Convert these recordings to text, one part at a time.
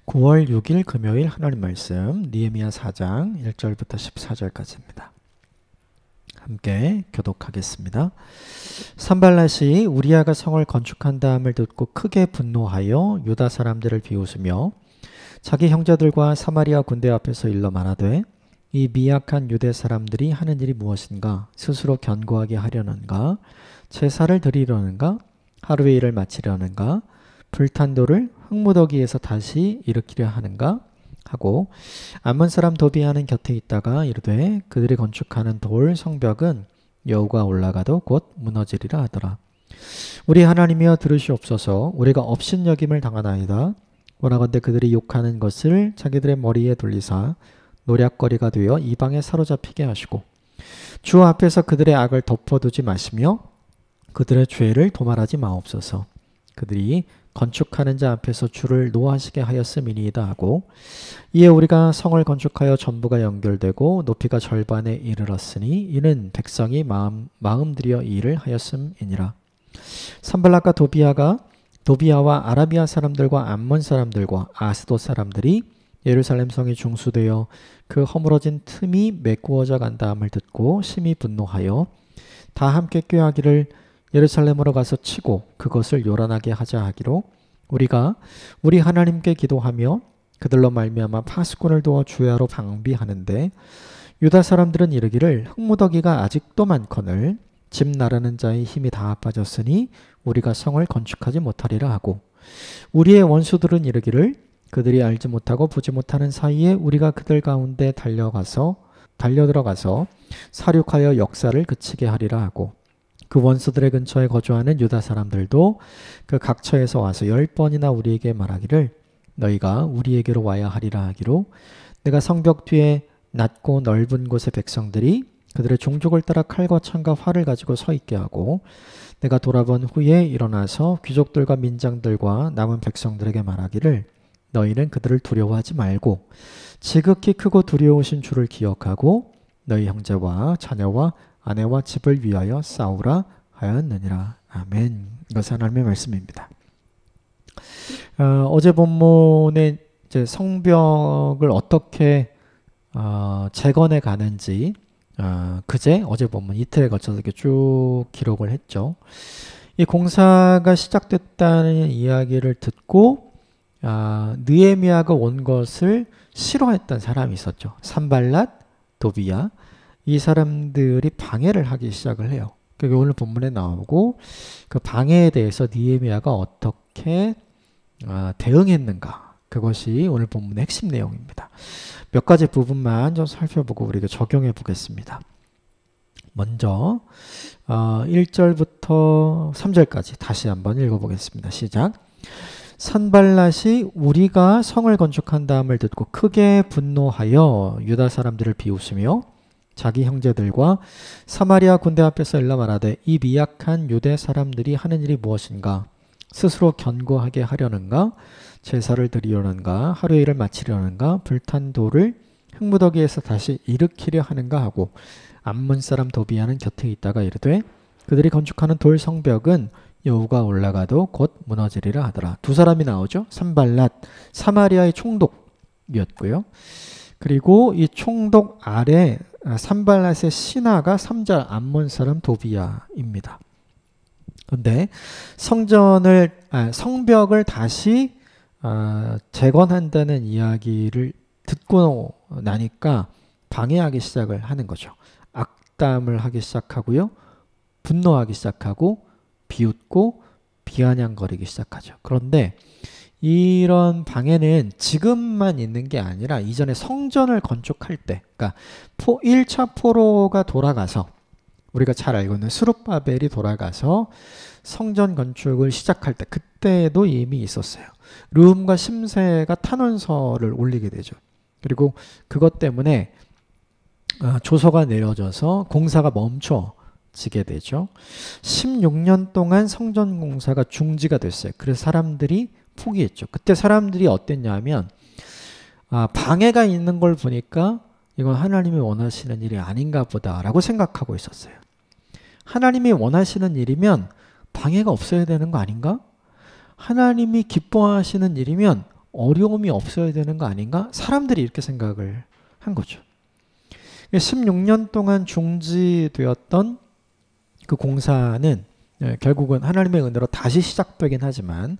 9월 6일 금요일 하나님 말씀 느헤미야 4장 1절부터 14절까지입니다. 함께 교독하겠습니다. 산발랏이 우리아가 성을 건축한 다음을 듣고 크게 분노하여 유다 사람들을 비웃으며 자기 형제들과 사마리아 군대 앞에서 일러 말하되 이 미약한 유대 사람들이 하는 일이 무엇인가? 스스로 견고하게 하려는가? 제사를 드리려는가? 하루의 일을 마치려는가? 불탄 돌을 흙무더기에서 다시 일으키려 하는가? 하고 암몬 사람 도비아는 곁에 있다가 이르되 그들이 건축하는 돌 성벽은 여호가 올라가도 곧 무너지리라 하더라. 우리 하나님이여 들으시옵소서. 우리가 업신여김을 당하나이다. 원하건대 그들이 욕하는 것을 자기들의 머리에 돌리사 노략거리가 되어 이방에 사로잡히게 하시고 주 앞에서 그들의 악을 덮어두지 마시며 그들의 죄를 도말하지 마옵소서. 그들이 건축하는 자 앞에서 주를 노하시게 하였음이니이다 하고 이에 우리가 성을 건축하여 전부가 연결되고 높이가 절반에 이르렀으니 이는 백성이 마음 들여 이 일을 하였음이니라. 산발랏과 도비아와 아라비아 사람들과 암몬 사람들과 아스돗 사람들이 예루살렘 성이 중수되어 그 허물어진 틈이 메꾸어져 간다함을 듣고 심히 분노하여 다 함께 꾀하기를 예루살렘으로 가서 치고 그것을 요란하게 하자 하기로 우리가 우리 하나님께 기도하며 그들로 말미암아 파수꾼을 도와 주야로 방비하는데 유다 사람들은 이르기를 흙무더기가 아직도 많거늘 집 나르는 자의 힘이 다 빠졌으니 우리가 성을 건축하지 못하리라 하고 우리의 원수들은 이르기를 그들이 알지 못하고 보지 못하는 사이에 우리가 그들 가운데 달려들어가서 사륙하여 역사를 그치게 하리라 하고 그 원수들의 근처에 거주하는 유다 사람들도 그 각처에서 와서 10번이나 우리에게 말하기를 너희가 우리에게로 와야 하리라 하기로 내가 성벽 뒤에 낮고 넓은 곳의 백성들이 그들의 종족을 따라 칼과 창과 활을 가지고 서 있게 하고 내가 돌아본 후에 일어나서 귀족들과 민장들과 남은 백성들에게 말하기를 너희는 그들을 두려워하지 말고 지극히 크고 두려우신 주를 기억하고 너희 형제와 자녀와 아내와 집을 위하여 싸우라 하였느니라. 아멘. 이것은 하나님의 말씀입니다. 어제 본문에 이제 성벽을 어떻게 재건해 가는지 어제 본문 이틀에 걸쳐서 이렇게 쭉 기록을 했죠. 이 공사가 시작됐다는 이야기를 듣고 느헤미야가 온 것을 싫어했던 사람이 있었죠. 산발랏, 도비야. 이 사람들이 방해를 하기 시작을 해요. 그게 오늘 본문에 나오고 그 방해에 대해서 느헤미야가 어떻게 대응했는가, 그것이 오늘 본문의 핵심 내용입니다. 몇 가지 부분만 좀 살펴보고 우리가 적용해 보겠습니다. 먼저 1절부터 3절까지 다시 한번 읽어보겠습니다. 시작. 산발랏이 우리가 성을 건축한 다음을 듣고 크게 분노하여 유다 사람들을 비웃으며 자기 형제들과 사마리아 군대 앞에서 일러 말하되 이 미약한 유대 사람들이 하는 일이 무엇인가? 스스로 견고하게 하려는가? 제사를 드리려는가? 하루의 일을 마치려는가? 불탄 돌을 흙무더기에서 다시 일으키려 하는가 하고 암몬 사람 도비아는 곁에 있다가 이르되 그들이 건축하는 돌 성벽은 여호가 올라가도 곧 무너지리라 하더라. 두 사람이 나오죠. 산발랏, 사마리아의 총독이었고요. 그리고 이 총독 아래 산발랏의 신하가 3절 암몬 사람 도비아입니다. 그런데 성벽을 다시 재건한다는 이야기를 듣고 나니까 방해하기 시작을 하는 거죠. 악담을 하기 시작하고요. 분노하기 시작하고 비웃고 비아냥거리기 시작하죠. 그런데 이런 방해는 지금만 있는 게 아니라 이전에 성전을 건축할 때, 그러니까 1차 포로가 돌아가서 우리가 잘 알고 있는 스룹바벨이 돌아가서 성전 건축을 시작할 때 그때도 이미 있었어요. 르훔과 심세가 탄원서를 올리게 되죠. 그리고 그것 때문에 조서가 내려져서 공사가 멈춰지게 되죠. 16년 동안 성전 공사가 중지가 됐어요. 그래서 사람들이 포기했죠. 그때 사람들이 어땠냐면 방해가 있는 걸 보니까 이건 하나님이 원하시는 일이 아닌가 보다라고 생각하고 있었어요. 하나님이 원하시는 일이면 방해가 없어야 되는 거 아닌가? 하나님이 기뻐하시는 일이면 어려움이 없어야 되는 거 아닌가? 사람들이 이렇게 생각을 한 거죠. 16년 동안 중지되었던 그 공사는 결국은 하나님의 은혜로 다시 시작되긴 하지만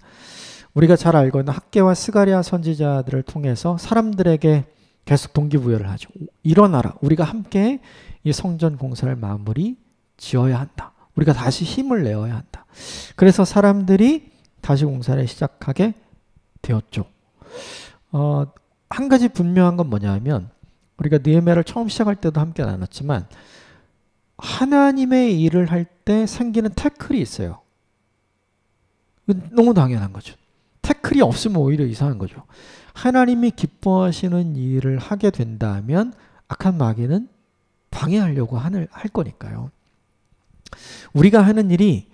우리가 잘 알고 있는 학개와 스가랴 선지자들을 통해서 사람들에게 계속 동기부여를 하죠. 일어나라. 우리가 함께 이 성전 공사를 마무리 지어야 한다. 우리가 다시 힘을 내어야 한다. 그래서 사람들이 다시 공사를 시작하게 되었죠. 한 가지 분명한 건 뭐냐면 우리가 느헤미야를 처음 시작할 때도 함께 나눴지만 하나님의 일을 할 때 생기는 태클이 있어요. 너무 당연한 거죠. 태클이 없으면 오히려 이상한 거죠. 하나님이 기뻐하시는 일을 하게 된다면 악한 마귀는 방해하려고 할 거니까요. 우리가 하는 일이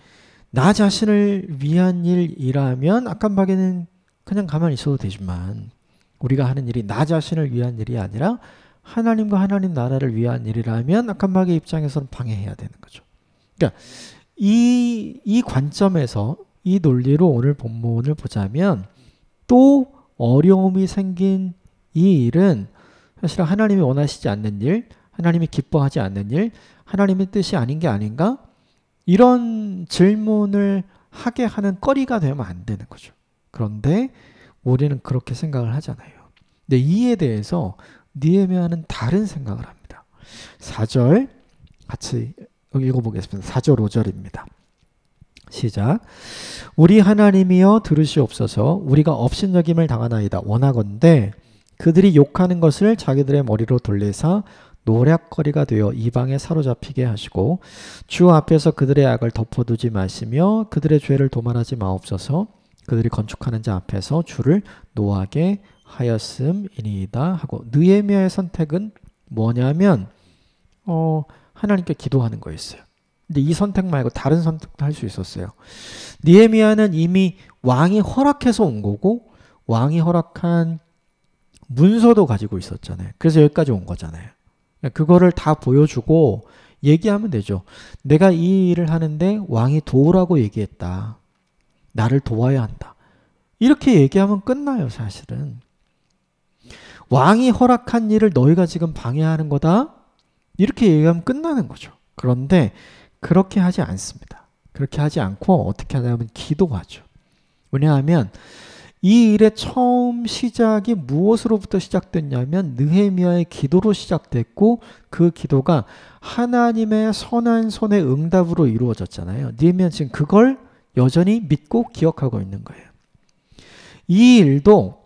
나 자신을 위한 일이라면 악한 마귀는 그냥 가만히 있어도 되지만 우리가 하는 일이 나 자신을 위한 일이 아니라 하나님과 하나님 나라를 위한 일이라면 악한 마귀 입장에서는 방해해야 되는 거죠. 그러니까 이 관점에서 이 논리로 오늘 본문을 보자면 또 어려움이 생긴 이 일은 사실 하나님이 원하시지 않는 일, 하나님이 기뻐하지 않는 일, 하나님의 뜻이 아닌 게 아닌가? 이런 질문을 하게 하는 거리가 되면 안 되는 거죠. 그런데 우리는 그렇게 생각을 하잖아요. 근데 이에 대해서 느헤미야는 다른 생각을 합니다. 4절 같이 읽어보겠습니다. 4절 5절입니다. 시작. 우리 하나님이여 들으시옵소서. 우리가 업신여김을 당하나이다. 원하건대 그들이 욕하는 것을 자기들의 머리로 돌리사 노략거리가 되어 이방에 사로잡히게 하시고 주 앞에서 그들의 악을 덮어두지 마시며 그들의 죄를 도말하지 마옵소서. 그들이 건축하는 자 앞에서 주를 노하게 하였음이니이다 하고 느헤미야의 선택은 뭐냐면 하나님께 기도하는 거였어요. 근데 이 선택 말고 다른 선택도 할 수 있었어요. 느헤미야는 이미 왕이 허락해서 온 거고 왕이 허락한 문서도 가지고 있었잖아요. 그래서 여기까지 온 거잖아요. 그거를 다 보여주고 얘기하면 되죠. 내가 이 일을 하는데 왕이 도우라고 얘기했다. 나를 도와야 한다. 이렇게 얘기하면 끝나요, 사실은. 왕이 허락한 일을 너희가 지금 방해하는 거다. 이렇게 얘기하면 끝나는 거죠. 그런데 그렇게 하지 않습니다. 그렇게 하지 않고 어떻게 하냐면 기도하죠. 왜냐하면 이 일의 처음 시작이 무엇으로부터 시작됐냐면 느헤미야의 기도로 시작됐고 그 기도가 하나님의 선한 손의 응답으로 이루어졌잖아요. 느헤미야는 지금 그걸 여전히 믿고 기억하고 있는 거예요. 이 일도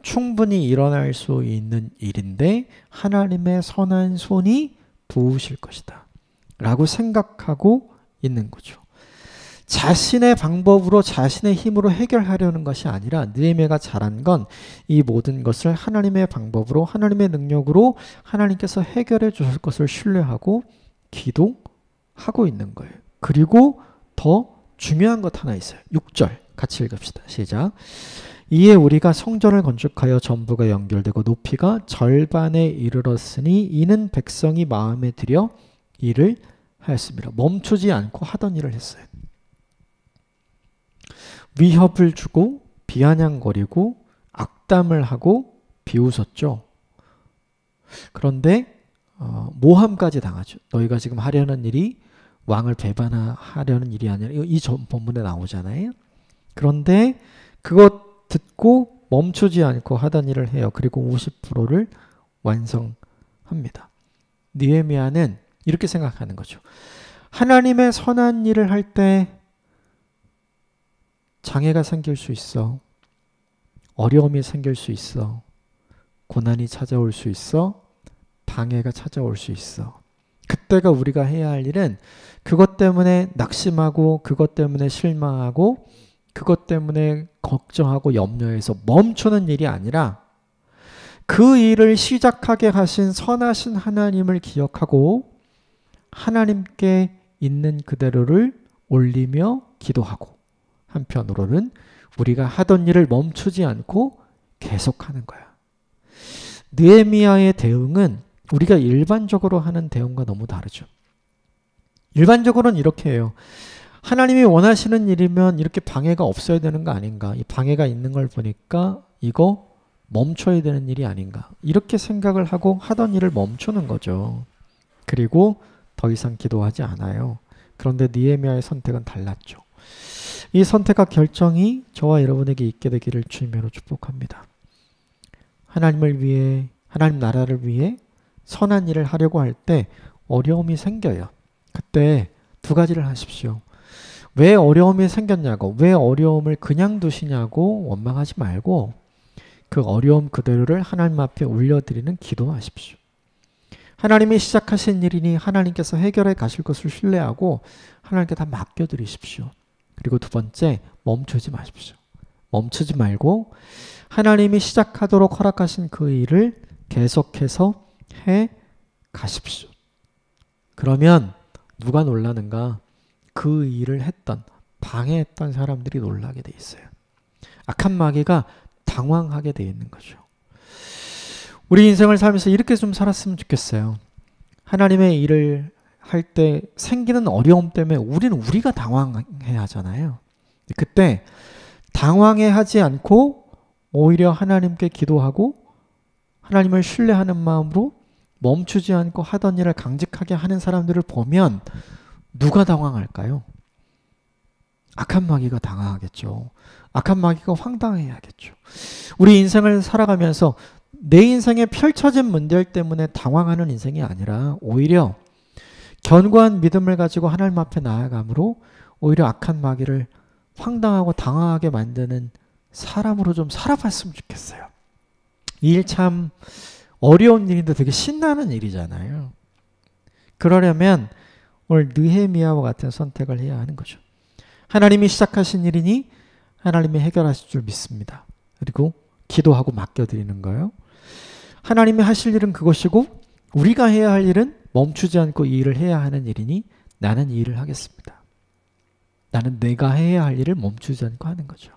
충분히 일어날 수 있는 일인데 하나님의 선한 손이 도우실 것이다 라고 생각하고 있는 거죠. 자신의 방법으로 자신의 힘으로 해결하려는 것이 아니라 느헤미야가 잘한 건 이 모든 것을 하나님의 방법으로 하나님의 능력으로 하나님께서 해결해 주실 것을 신뢰하고 기도하고 있는 거예요. 그리고 더 중요한 것 하나 있어요. 6절 같이 읽읍시다. 시작. 이에 우리가 성전을 건축하여 전부가 연결되고 높이가 절반에 이르렀으니 이는 백성이 마음에 들여 일을 하였습니다. 멈추지 않고 하던 일을 했어요. 위협을 주고 비아냥거리고 악담을 하고 비웃었죠. 그런데 모함까지 당하죠. 너희가 지금 하려는 일이 왕을 배반하려는 일이 아니라 이 본문에 나오잖아요. 그런데 그것 듣고 멈추지 않고 하던 일을 해요. 그리고 50%를 완성합니다. 느헤미야는 이렇게 생각하는 거죠. 하나님의 선한 일을 할 때 장애가 생길 수 있어. 어려움이 생길 수 있어. 고난이 찾아올 수 있어. 방해가 찾아올 수 있어. 그때가 우리가 해야 할 일은 그것 때문에 낙심하고 그것 때문에 실망하고 그것 때문에 걱정하고 염려해서 멈추는 일이 아니라 그 일을 시작하게 하신 선하신 하나님을 기억하고 하나님께 있는 그대로를 올리며 기도하고 한편으로는 우리가 하던 일을 멈추지 않고 계속하는 거야. 느헤미야의 대응은 우리가 일반적으로 하는 대응과 너무 다르죠. 일반적으로는 이렇게 해요. 하나님이 원하시는 일이면 이렇게 방해가 없어야 되는 거 아닌가? 이 방해가 있는 걸 보니까 이거 멈춰야 되는 일이 아닌가? 이렇게 생각을 하고 하던 일을 멈추는 거죠. 그리고 더 이상 기도하지 않아요. 그런데 느헤미야의 선택은 달랐죠. 이 선택과 결정이 저와 여러분에게 있게 되기를 주님으로 축복합니다. 하나님을 위해, 하나님 나라를 위해 선한 일을 하려고 할 때 어려움이 생겨요. 그때 두 가지를 하십시오. 왜 어려움이 생겼냐고, 왜 어려움을 그냥 두시냐고 원망하지 말고 그 어려움 그대로를 하나님 앞에 올려드리는 기도하십시오. 하나님이 시작하신 일이니 하나님께서 해결해 가실 것을 신뢰하고 하나님께 다 맡겨드리십시오. 그리고 두 번째, 멈추지 마십시오. 멈추지 말고 하나님이 시작하도록 허락하신 그 일을 계속해서 해 가십시오. 그러면 누가 놀라는가? 그 일을 했던, 방해했던 사람들이 놀라게 돼 있어요. 악한 마귀가 당황하게 돼 있는 거죠. 우리 인생을 살면서 이렇게 좀 살았으면 좋겠어요. 하나님의 일을 할 때 생기는 어려움 때문에 우리는 우리가 당황해야 하잖아요. 그때 당황해 하지 않고 오히려 하나님께 기도하고 하나님을 신뢰하는 마음으로 멈추지 않고 하던 일을 강직하게 하는 사람들을 보면 누가 당황할까요? 악한 마귀가 당황하겠죠. 악한 마귀가 황당해야겠죠. 우리 인생을 살아가면서 내 인생에 펼쳐진 문제들 때문에 당황하는 인생이 아니라 오히려 견고한 믿음을 가지고 하나님 앞에 나아감으로 오히려 악한 마귀를 황당하고 당황하게 만드는 사람으로 좀 살아봤으면 좋겠어요. 이 일 참 어려운 일인데 되게 신나는 일이잖아요. 그러려면 오늘 느헤미야와 같은 선택을 해야 하는 거죠. 하나님이 시작하신 일이니 하나님이 해결하실 줄 믿습니다. 그리고 기도하고 맡겨드리는 거예요. 하나님이 하실 일은 그것이고 우리가 해야 할 일은 멈추지 않고 이 일을 해야 하는 일이니 나는 이 일을 하겠습니다. 나는 내가 해야 할 일을 멈추지 않고 하는 거죠.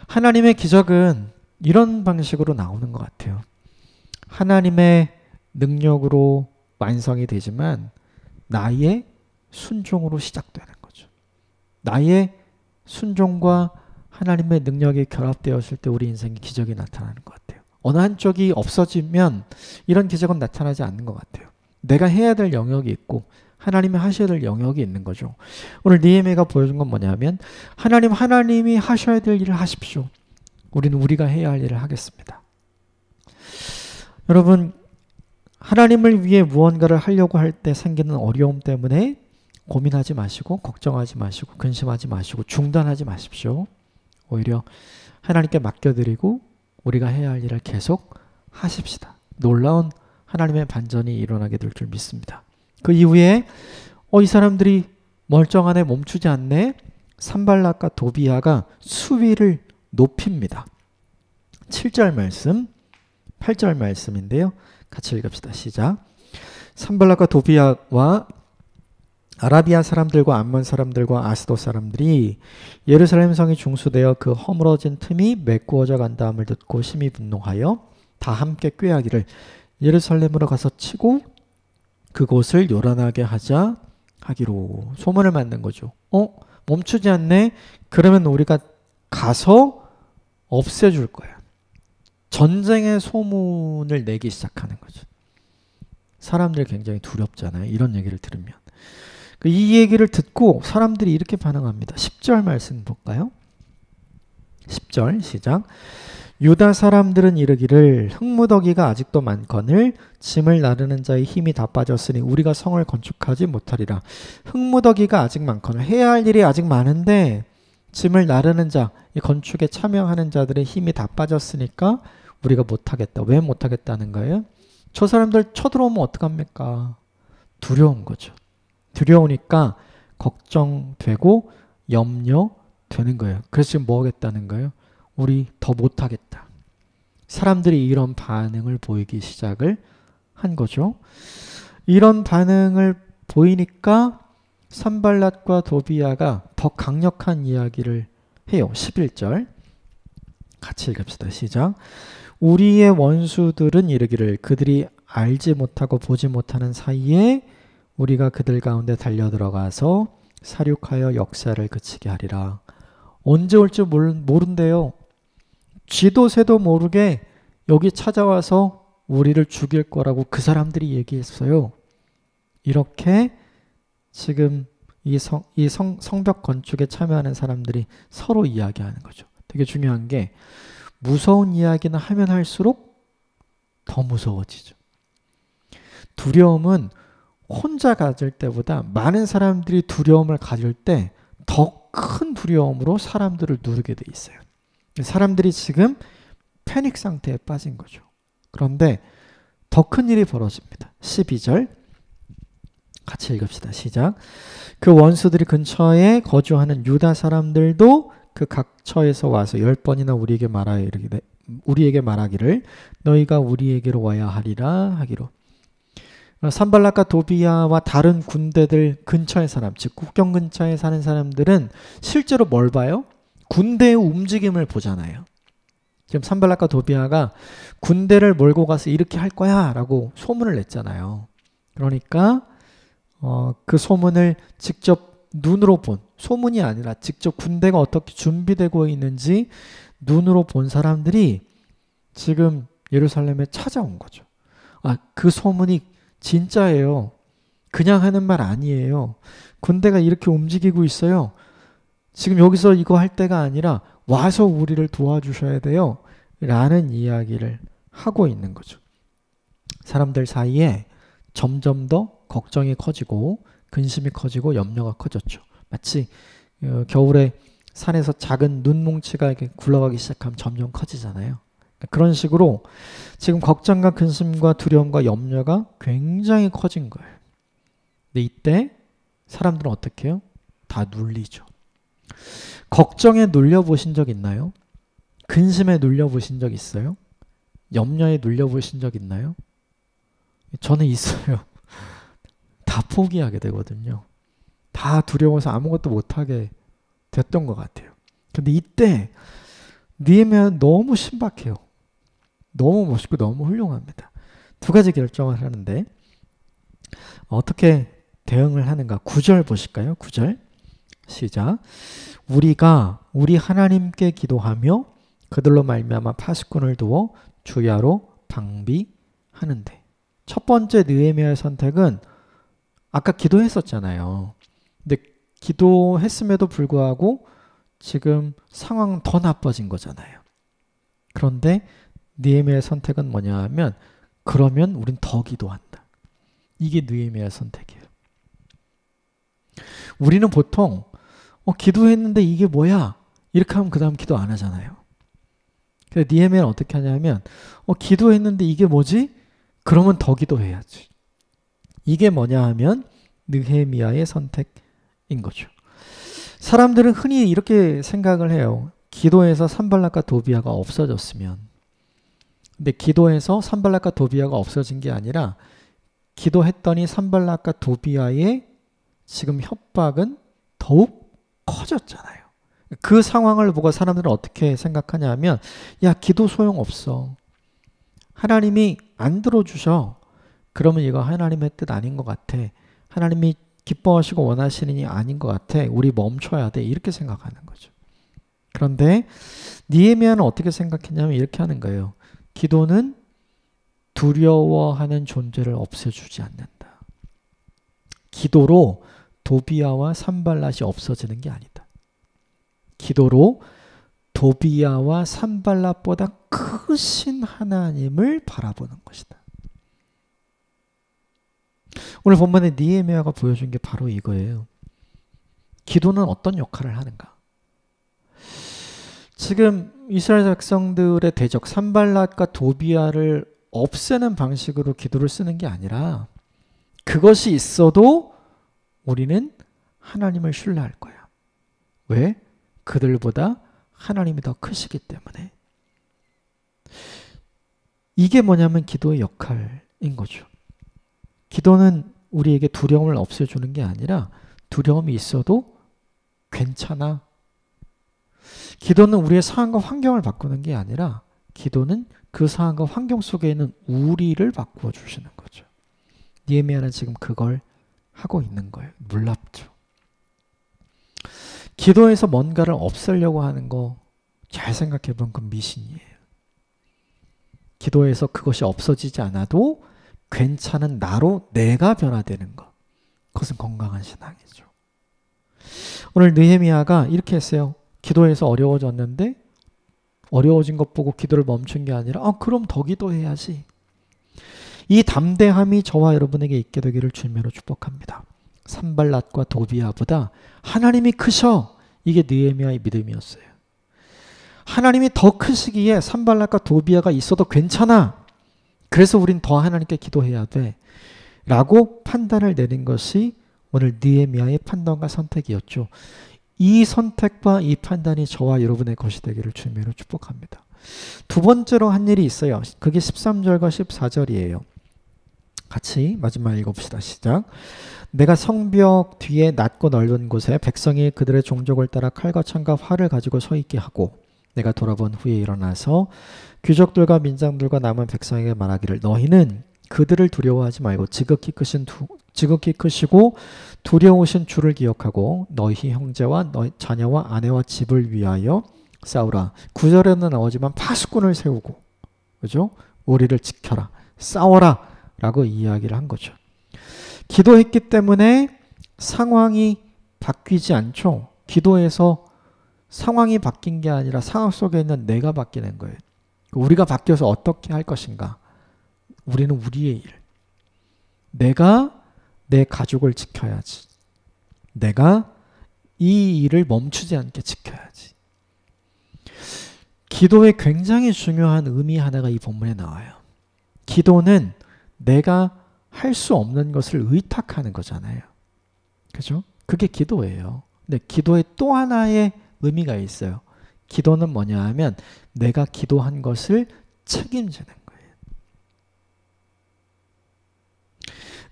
하나님의 기적은 이런 방식으로 나오는 것 같아요. 하나님의 능력으로 완성이 되지만 나의 순종으로 시작되는 거죠. 나의 순종과 하나님의 능력이 결합되었을 때 우리 인생에 기적이 나타나는 것 같아요. 어느 한쪽이 없어지면 이런 기적은 나타나지 않는 것 같아요. 내가 해야 될 영역이 있고 하나님이 하셔야 될 영역이 있는 거죠. 오늘 느헤미야가 보여준 건 뭐냐면 하나님이 하셔야 될 일을 하십시오. 우리는 우리가 해야 할 일을 하겠습니다. 여러분, 하나님을 위해 무언가를 하려고 할 때 생기는 어려움 때문에 고민하지 마시고 걱정하지 마시고 근심하지 마시고 중단하지 마십시오. 오히려 하나님께 맡겨드리고 우리가 해야 할 일을 계속 하십시다. 놀라운 하나님의 반전이 일어나게 될 줄 믿습니다. 그 이후에 이 사람들이 멀쩡하네, 멈추지 않네. 산발락과 도비야가 수위를 높입니다. 7절 말씀, 8절 말씀인데요. 같이 읽읍시다. 시작. 산발락과 도비야와 아라비아 사람들과 암몬 사람들과 아스돗 사람들이 예루살렘 성이 중수되어 그 허물어진 틈이 메꾸어져 간다함을 듣고 심히 분노하여 다 함께 꾀하기를 예루살렘으로 가서 치고 그곳을 요란하게 하자 하기로 소문을 만든 거죠. 멈추지 않네? 그러면 우리가 가서 없애줄 거야. 전쟁의 소문을 내기 시작하는 거죠. 사람들이 굉장히 두렵잖아요. 이런 얘기를 들으면. 이 얘기를 듣고 사람들이 이렇게 반응합니다. 10절 말씀 볼까요? 10절 시작. 유다 사람들은 이르기를 흙무더기가 아직도 많거늘 짐을 나르는 자의 힘이 다 빠졌으니 우리가 성을 건축하지 못하리라. 흙무더기가 아직 많거늘 해야 할 일이 아직 많은데 짐을 나르는 자, 이 건축에 참여하는 자들의 힘이 다 빠졌으니까 우리가 못하겠다. 왜 못하겠다는 거예요? 저 사람들 쳐들어오면 어떡합니까? 두려운 거죠. 두려우니까 걱정되고 염려되는 거예요. 그래서 지금 뭐 하겠다는 거예요? 우리 더 못하겠다. 사람들이 이런 반응을 보이기 시작을 한 거죠. 이런 반응을 보이니까 산발랏과 도비야가 더 강력한 이야기를 해요. 11절 같이 읽읍시다. 시작. 우리의 원수들은 이르기를 그들이 알지 못하고 보지 못하는 사이에 우리가 그들 가운데 달려들어가서 사륙하여 역사를 그치게 하리라. 언제 올지 모른대요. 쥐도 새도 모르게 여기 찾아와서 우리를 죽일 거라고 그 사람들이 얘기했어요. 이렇게 지금 이 성벽 건축에 참여하는 사람들이 서로 이야기하는 거죠. 되게 중요한 게 무서운 이야기는 하면 할수록 더 무서워지죠. 두려움은 혼자 가질 때보다 많은 사람들이 두려움을 가질 때 더 큰 두려움으로 사람들을 누르게 돼 있어요. 사람들이 지금 패닉 상태에 빠진 거죠. 그런데 더 큰 일이 벌어집니다. 12절 같이 읽읍시다. 시작. 그 원수들이 근처에 거주하는 유다 사람들도 그 각처에서 와서 10번이나 우리에게 말하기를 너희가 우리에게로 와야 하리라 하기로. 산발락과 도비야와 다른 군대들 근처의 사람, 즉 국경 근처에 사는 사람들은 실제로 뭘 봐요? 군대의 움직임을 보잖아요. 지금 산발락과 도비야가 군대를 몰고 가서 이렇게 할 거야 라고 소문을 냈잖아요. 그러니까 그 소문을 직접 눈으로 본, 소문이 아니라 직접 군대가 어떻게 준비되고 있는지 눈으로 본 사람들이 지금 예루살렘에 찾아온 거죠. 그 소문이 진짜예요. 그냥 하는 말 아니에요. 군대가 이렇게 움직이고 있어요. 지금 여기서 이거 할 때가 아니라 와서 우리를 도와주셔야 돼요. 라는 이야기를 하고 있는 거죠. 사람들 사이에 점점 더 걱정이 커지고 근심이 커지고 염려가 커졌죠. 마치 겨울에 산에서 작은 눈뭉치가 이렇게 굴러가기 시작하면 점점 커지잖아요. 그런 식으로 지금 걱정과 근심과 두려움과 염려가 굉장히 커진 거예요. 근데 이때 사람들은 어떻게 해요? 다 눌리죠. 걱정에 눌려보신 적 있나요? 근심에 눌려보신 적 있어요? 염려에 눌려보신 적 있나요? 저는 있어요. 다 포기하게 되거든요. 다 두려워서 아무것도 못하게 됐던 것 같아요. 근데 이때 느헤미야는 너무 신박해요. 너무 멋있고 너무 훌륭합니다. 두 가지 결정을 하는데 어떻게 대응을 하는가? 9절 보실까요? 9절 시작. 우리가 우리 하나님께 기도하며 그들로 말미암아 파수꾼을 두어 주야로 방비하는데. 첫 번째 느헤미야의 선택은 아까 기도했었잖아요. 근데 기도했음에도 불구하고 지금 상황은 더 나빠진 거잖아요. 그런데 느헤미야의 선택은 뭐냐 하면 그러면 우린 더 기도한다. 이게 느헤미야의 선택이에요. 우리는 보통 기도했는데 이게 뭐야? 이렇게 하면 그 다음 기도 안 하잖아요. 근데 느헤미야는 어떻게 하냐면 기도했는데 이게 뭐지? 그러면 더 기도해야지. 이게 뭐냐 하면 느헤미야의 선택인 거죠. 사람들은 흔히 이렇게 생각을 해요. 기도해서 산발락과 도비야가 없어졌으면. 근데 기도해서 산발락과 도비야가 없어진 게 아니라 기도했더니 산발락과 도비야의 지금 협박은 더욱 커졌잖아요. 그 상황을 보고 사람들은 어떻게 생각하냐면 야, 기도 소용없어. 하나님이 안 들어주셔. 그러면 이거 하나님의 뜻 아닌 것 같아. 하나님이 기뻐하시고 원하시는 이 아닌 것 같아. 우리 멈춰야 돼. 이렇게 생각하는 거죠. 그런데 느헤미야는 어떻게 생각했냐면 이렇게 하는 거예요. 기도는 두려워하는 존재를 없애주지 않는다. 기도로 도비야와 산발랏이 없어지는 게 아니다. 기도로 도비야와 산발랏보다 크신 하나님을 바라보는 것이다. 오늘 본문에 느헤미야가 보여준 게 바로 이거예요. 기도는 어떤 역할을 하는가? 지금 이스라엘 백성들의 대적 산발랏과 도비야를 없애는 방식으로 기도를 쓰는 게 아니라 그것이 있어도 우리는 하나님을 신뢰할 거야. 왜? 그들보다 하나님이 더 크시기 때문에. 이게 뭐냐면 기도의 역할인 거죠. 기도는 우리에게 두려움을 없애주는 게 아니라 두려움이 있어도 괜찮아. 기도는 우리의 상황과 환경을 바꾸는 게 아니라 기도는 그 상황과 환경 속에 있는 우리를 바꾸어 주시는 거죠. 느헤미야는 지금 그걸 하고 있는 거예요. 놀랍죠. 기도에서 뭔가를 없애려고 하는 거 잘 생각해 보면 그건 미신이에요. 기도에서 그것이 없어지지 않아도 괜찮은 나로 내가 변화되는 것. 그것은 건강한 신앙이죠. 오늘 느헤미야가 이렇게 했어요. 기도해서 어려워졌는데 어려워진 것 보고 기도를 멈춘 게 아니라 그럼 더 기도해야지. 이 담대함이 저와 여러분에게 있게 되기를 주님으로 축복합니다. 산발랏과 도비아보다 하나님이 크셔. 이게 느헤미야의 믿음이었어요. 하나님이 더 크시기에 산발랏과 도비아가 있어도 괜찮아. 그래서 우린 더 하나님께 기도해야 돼. 라고 판단을 내린 것이 오늘 느헤미야의 판단과 선택이었죠. 이 선택과 이 판단이 저와 여러분의 것이 되기를 주님으로 축복합니다. 두 번째로 한 일이 있어요. 그게 13절과 14절이에요. 같이 마지막 읽어봅시다. 시작. 내가 성벽 뒤에 낮고 넓은 곳에 백성이 그들의 종족을 따라 칼과 창과 활을 가지고 서 있게 하고 내가 돌아본 후에 일어나서 귀족들과 민장들과 남은 백성에게 말하기를 너희는 그들을 두려워하지 말고 지극히 크시고 두려우신 주를 기억하고 너희 형제와 너희 자녀와 아내와 집을 위하여 싸우라. 9절에는 나오지만 파수꾼을 세우고 그죠? 우리를 지켜라. 싸워라. 라고 이야기를 한 거죠. 기도했기 때문에 상황이 바뀌지 않죠. 기도해서 상황이 바뀐 게 아니라 상황 속에 있는 내가 바뀌는 거예요. 우리가 바뀌어서 어떻게 할 것인가? 우리는 우리의 일. 내가 내 가족을 지켜야지. 내가 이 일을 멈추지 않게 지켜야지. 기도의 굉장히 중요한 의미 하나가 이 본문에 나와요. 기도는 내가 할 수 없는 것을 의탁하는 거잖아요. 그죠? 그게 기도예요. 근데 기도에 또 하나의 의미가 있어요. 기도는 뭐냐 하면 내가 기도한 것을 책임지는 거예요.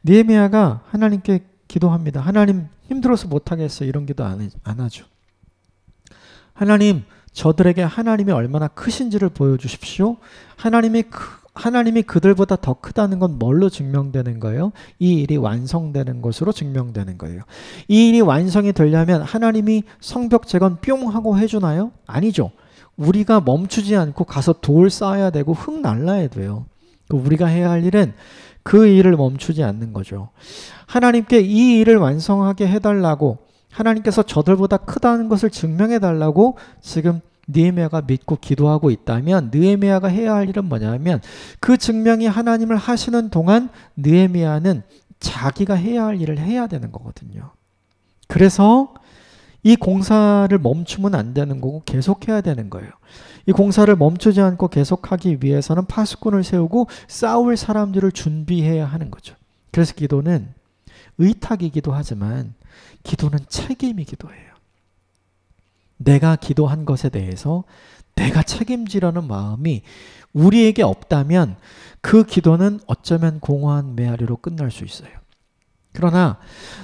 느헤미야가 하나님께 기도합니다. 하나님 힘들어서 못하겠어요. 이런 기도 안 하죠. 하나님 저들에게 하나님이 얼마나 크신지를 보여주십시오. 하나님이 그들보다 더 크다는 건 뭘로 증명되는 거예요? 이 일이 완성되는 것으로 증명되는 거예요. 이 일이 완성이 되려면 하나님이 성벽 재건 뿅 하고 해주나요? 아니죠. 우리가 멈추지 않고 가서 돌 쌓아야 되고 흙 날라야 돼요. 우리가 해야 할 일은 그 일을 멈추지 않는 거죠. 하나님께 이 일을 완성하게 해달라고 하나님께서 저들보다 크다는 것을 증명해달라고 지금 느헤미야가 믿고 기도하고 있다면 느헤미야가 해야 할 일은 뭐냐면 그 증명이 하나님을 하시는 동안 느헤미야는 자기가 해야 할 일을 해야 되는 거거든요. 그래서 이 공사를 멈추면 안 되는 거고 계속해야 되는 거예요. 이 공사를 멈추지 않고 계속하기 위해서는 파수꾼을 세우고 싸울 사람들을 준비해야 하는 거죠. 그래서 기도는 의탁이기도 하지만 기도는 책임이기도 해요. 내가 기도한 것에 대해서 내가 책임지려는 마음이 우리에게 없다면 그 기도는 어쩌면 공허한 메아리로 끝날 수 있어요. 그러나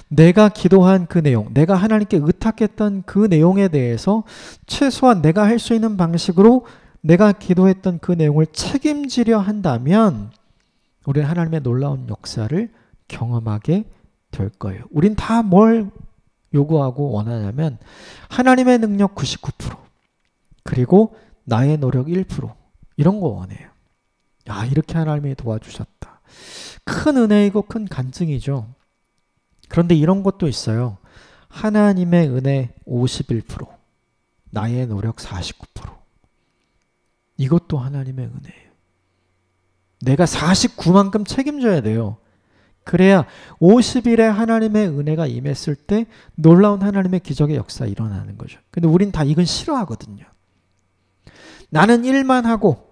내가 기도한 그 내용, 내가 하나님께 의탁했던 그 내용에 대해서 최소한 내가 할 수 있는 방식으로 내가 기도했던 그 내용을 책임지려 한다면 우리는 하나님의 놀라운 역사를 경험하게 될 거예요. 우린 다 뭘 요구하고 원하냐면 하나님의 능력 99% 그리고 나의 노력 1% 이런 거 원해요. 야, 이렇게 하나님이 도와주셨다. 큰 은혜이고 큰 간증이죠. 그런데 이런 것도 있어요. 하나님의 은혜 51% 나의 노력 49% 이것도 하나님의 은혜예요. 내가 49만큼 책임져야 돼요. 그래야 50일에 하나님의 은혜가 임했을 때 놀라운 하나님의 기적의 역사 일어나는 거죠. 근데 우린 다 이건 싫어하거든요. 나는 일만 하고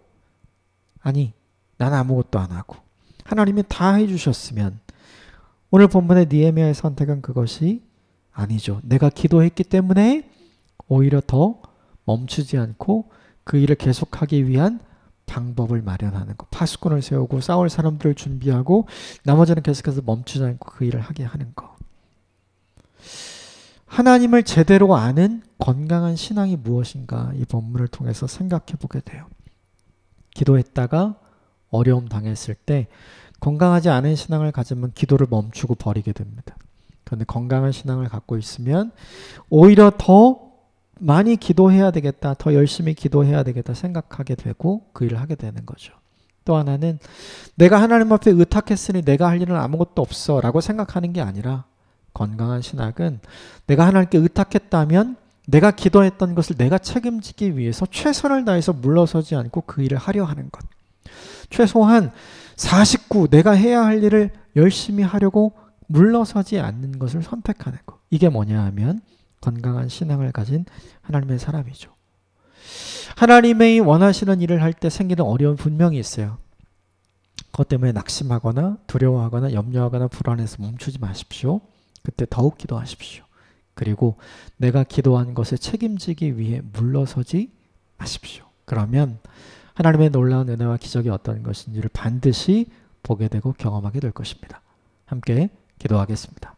아니 나는 아무것도 안 하고 하나님이 다 해주셨으면 오늘 본문의 느헤미야의 선택은 그것이 아니죠. 내가 기도했기 때문에 오히려 더 멈추지 않고 그 일을 계속하기 위한 방법을 마련하는 것. 파수꾼을 세우고 싸울 사람들을 준비하고 나머지는 계속해서 멈추지 않고 그 일을 하게 하는 것. 하나님을 제대로 아는 건강한 신앙이 무엇인가 이 본문을 통해서 생각해 보게 돼요. 기도했다가 어려움 당했을 때 건강하지 않은 신앙을 가지면 기도를 멈추고 버리게 됩니다. 그런데 건강한 신앙을 갖고 있으면 오히려 더 많이 기도해야 되겠다, 더 열심히 기도해야 되겠다 생각하게 되고 그 일을 하게 되는 거죠. 또 하나는 내가 하나님 앞에 의탁했으니 내가 할 일은 아무것도 없어 라고 생각하는 게 아니라, 건강한 신학은 내가 하나님께 의탁했다면 내가 기도했던 것을 내가 책임지기 위해서 최선을 다해서 물러서지 않고 그 일을 하려 하는 것. 최소한 49 내가 해야 할 일을 열심히 하려고 물러서지 않는 것을 선택하는 것. 이게 뭐냐 하면 건강한 신앙을 가진 하나님의 사람이죠. 하나님의 원하시는 일을 할 때 생기는 어려움이 분명히 있어요. 그것 때문에 낙심하거나 두려워하거나 염려하거나 불안해서 멈추지 마십시오. 그때 더욱 기도하십시오. 그리고 내가 기도한 것을 책임지기 위해 물러서지 마십시오. 그러면 하나님의 놀라운 은혜와 기적이 어떤 것인지를 반드시 보게 되고 경험하게 될 것입니다. 함께 기도하겠습니다.